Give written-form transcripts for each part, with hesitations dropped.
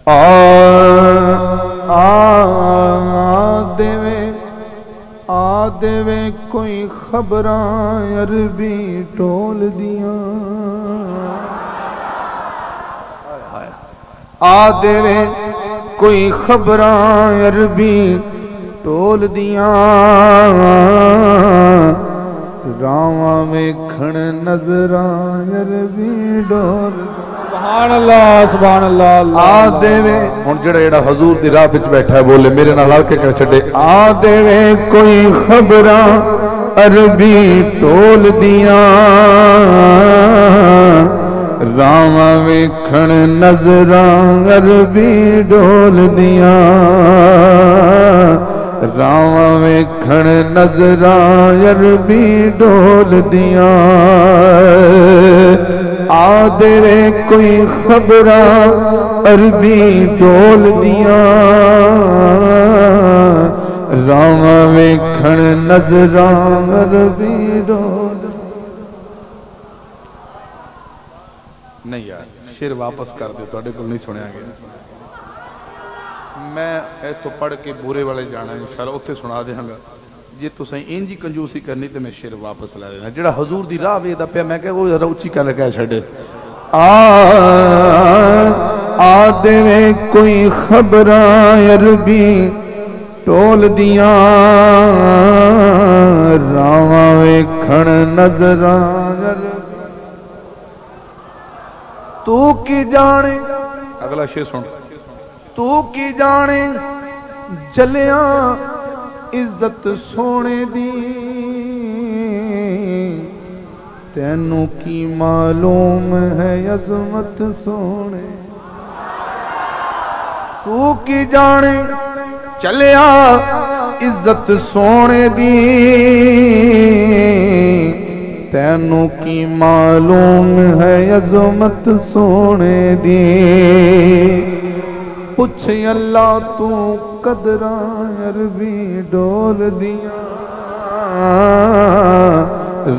آ دیوے کوئی خبراں عربی ٹول دیاں آ دیوے کوئی خبراں عربی ٹول دیاں راواں ویکھن نظراں عربی ڈول سبحان اللہ سبحان اللہ آ دیوے ہن جڑا حضور دی راہ وچ بیٹھا ہے بولے میرے نال رل کے کہہ چھڈے آ دیوے کوئی خبراں عربی ٹول دیاں راواں ویکھن نظراں عربی ڈول دیاں راواں ویکھن نظراں عربی ڈول دیاں آ دیوے کوئی خبراں عربی ڈول دیاں راواں ویکھن نظراں عربی ڈول نہیں یار شعر واپس کر دیو تواڈے کول نہیں سنیا گیا میں ایتھوں پڑھ کے بورے والے جانا انشاءاللہ اوتھے سنا دیاں گا جی تسیں انج کنجوسی کرنی تے میں شعر واپس لے لینا جڑا حضور دی راہ ویکھدا پیا میں کہ وہ ذرا اونچی کر کے چھڈے آ دیوے کوئی خبراں عربی ٹول دیاں راواں ویکھن نظراں تو کی جانے اگلا شعر سن تو کی جانے جلیاں عزت سونے دی تینوں کی معلوم ہے عظمت سونے تو کی جانے چلیا عزت سونے دی تینوں کی معلوم ہے عظمت سونے دی پوچھ اللہ تو قدراں عربی ڈول دیاں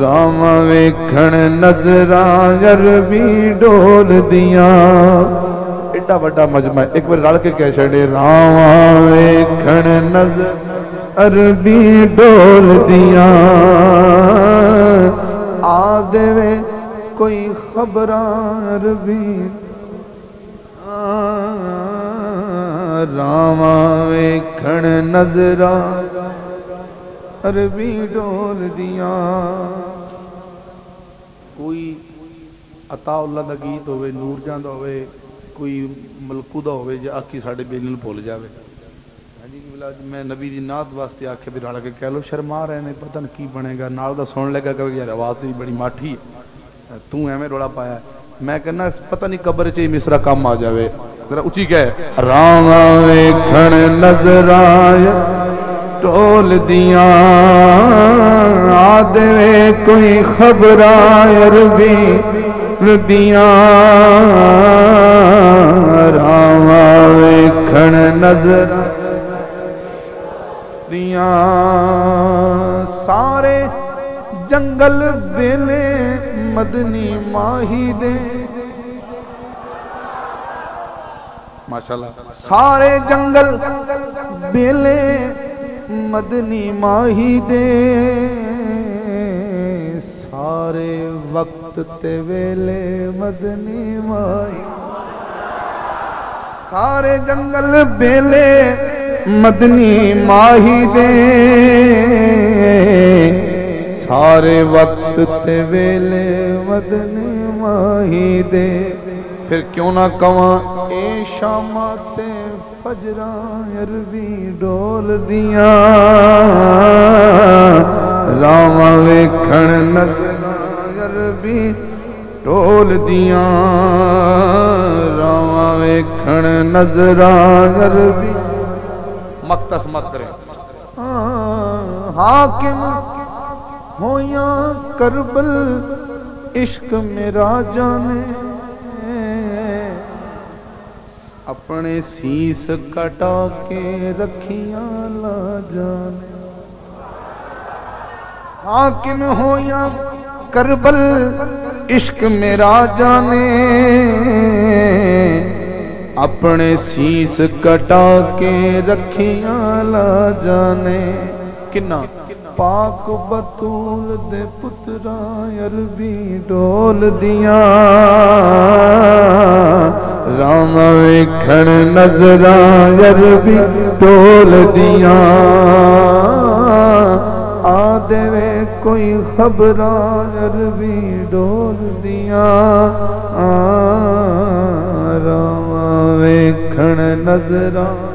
راواں ویکھن نظراں عربی ڈول دیاں ایڈا بڑا مجمع ایک بار رل کے کہہ چھڑے راواں ویکھن نظر عربی ڈول دیاں آ دیوے کوئی خبراں عربی راواں ویکھن نظراں عربی ڈول دیاں کوئی عطا اللہ دا گیت ہوئے نور جان دا ہوئے کوئی ملکو دا ہوئے جا آکھی ساڑھے بیلن بھول جاوے میں نبی دی نعت واسطے آکھے بھی رڑا کے کہہ لو شرما رہے نے پتہ نہیں کی بنے گا نال دا سن لے گا کہ یار آواز دی بڑی ماٹھی تو ایویں روڑا پایا میں کہنا پتہ نہیں قبر چ مصرا کم آ جاوے ذرا اونچی کہے راواں ویکھن نظراں ٹول دیاں آ دیوے کوئی خبراں عربی دیاں راواں ویکھن نظراں دیاں سارے جنگل ویلے مدنی ماہی دے ماشاءاللہ سارے جنگل ویلے مدنی ماہی دے سارے وقت تے ویلے مدنی ماہی سارے جنگل ویلے مدنی ماہی دے سارے وقت تے ویلے مدنی ماہی دے پھر کیوں نہ کواں اے شامات فجراں عربی ڈول دیاں راواں ویکھن نظراں عربی ڈول دیاں راواں ویکھن نظراں عربی مقتص مت کرے حاکم ہویاں کربل عشق میرا جانے اپنے سیس کٹا کے رکھیاں لا جانے حاکم ہویاں کربل عشق میرا جانے اپنے سیس کٹا کے رکھیاں لا جانے کنا پاک بطول دے پترا عربی ڈول دیاں رام ویکھن نظراں عربی ڈول دیاں آ دے کوئی خبراں عربی ڈول دیاں رام ویکھن نظراں